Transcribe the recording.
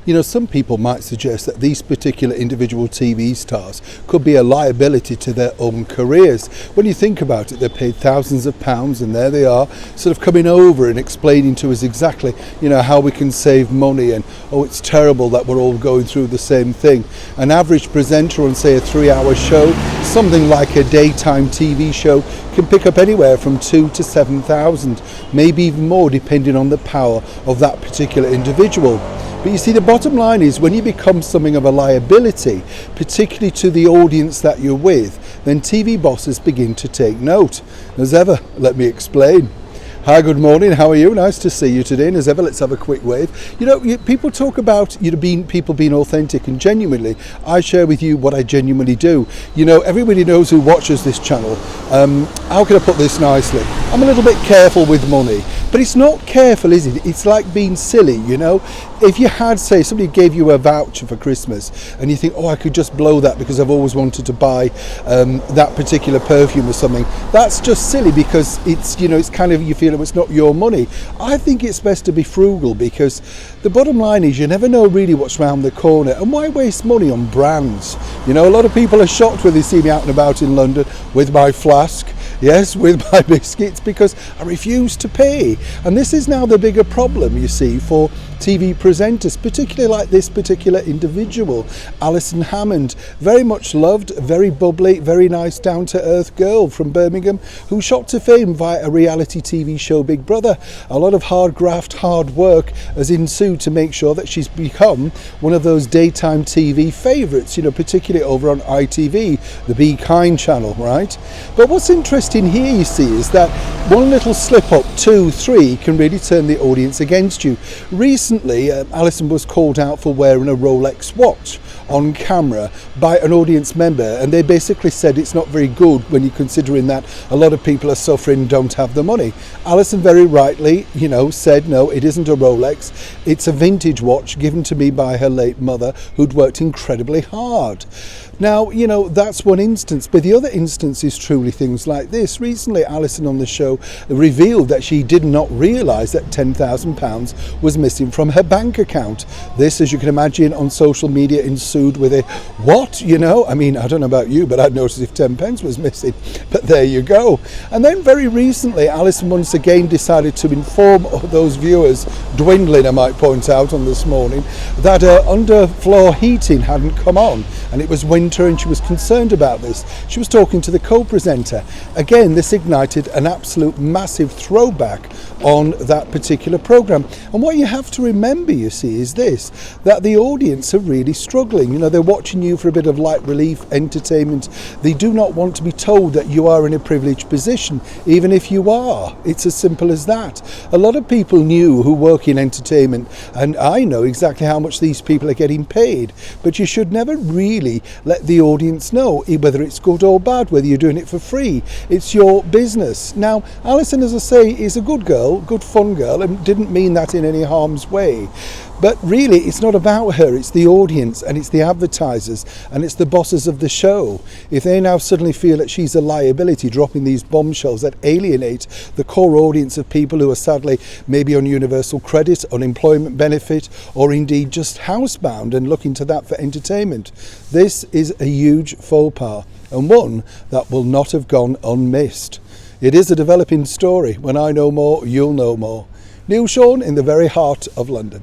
Some people might suggest that these particular individual TV stars could be a liability to their own careers. When you think about it, they're paid thousands of pounds and there they are sort of coming over and explaining to us exactly, how we can save money and, oh, it's terrible that we're all going through the same thing. An average presenter on, say, a 3-hour show, something like a daytime TV show, can pick up anywhere from 2,000 to 7,000, maybe even more depending on the power of that particular individual. But you see, the bottom line is when you become something of a liability, particularly to the audience that you're with, then TV bosses begin to take note. As ever, let me explain. Hi, good morning. How are you? Nice to see you today. And as ever, let's have a quick wave. People talk about people being authentic, and genuinely, I share with you what I genuinely do. Everybody knows who watches this channel. How can I put this nicely? I'm a little bit careful with money, but it's not careful, is it? It's like being silly. If you had, say, somebody gave you a voucher for Christmas, and you think, oh, I could just blow that because I've always wanted to buy that particular perfume or something. That's just silly because it's kind of, you feel it's not your money. I think it's best to be frugal because the bottom line is you never know really what's round the corner, and why waste money on brands? A lot of people are shocked when they see me out and about in London with my flask, yes, with my biscuits, because I refuse to pay. And this is now the bigger problem, you see, for TV presenters, particularly like this particular individual, Alison Hammond, very much loved, very bubbly, very nice, down-to-earth girl from Birmingham who shot to fame via a reality TV show, Big Brother. A lot of hard graft, hard work has ensued to make sure that she's become one of those daytime TV favourites, particularly over on ITV, the Be Kind channel, right? But what's interesting here, you see, is that one little slip up, 2, 3, can really turn the audience against you. Recently, Alison was called out for wearing a Rolex watch on camera by an audience member, and they basically said it's not very good when you're considering that a lot of people are suffering and don't have the money. Alison very rightly, said, no, it isn't a Rolex. It's a vintage watch given to me by her late mother, who'd worked incredibly hard. Now, that's one instance, but the other instance is truly things like this. Recently, Alison on the show revealed that she did not realise that £10,000 was missing from her bank account. This, as you can imagine, on social media ensued with a, what? I don't know about you, but I'd notice if 10 pence was missing, but there you go. And then very recently, Alison once again decided to inform those viewers, dwindling I might point out on this morning, that her underfloor heating hadn't come on, and it was winter and she was concerned about this. She was talking to the co-presenter. Again, this ignited an absolute massive throwback on that particular program. And what you have to remember, you see, is this, that the audience are really struggling. They're watching you for a bit of light relief, entertainment. They do not want to be told that you are in a privileged position, even if you are. It's as simple as that. A lot of people knew who work in entertainment, and I know exactly how much these people are getting paid, but you should never really let the audience know whether it's good or bad, whether you're doing it for free. It's your business. Now, Alison, as I say, is a good girl, good fun girl, and didn't mean that in any harm's way. But really, it's not about her, it's the audience and it's the advertisers and it's the bosses of the show. If they now suddenly feel that she's a liability, dropping these bombshells that alienate the core audience of people who are sadly maybe on universal credit, unemployment benefit, or indeed just housebound and looking to that for entertainment, this is a huge faux pas, and one that will not have gone unmissed. It is a developing story. When I know more, you'll know more. Neil Sean in the very heart of London.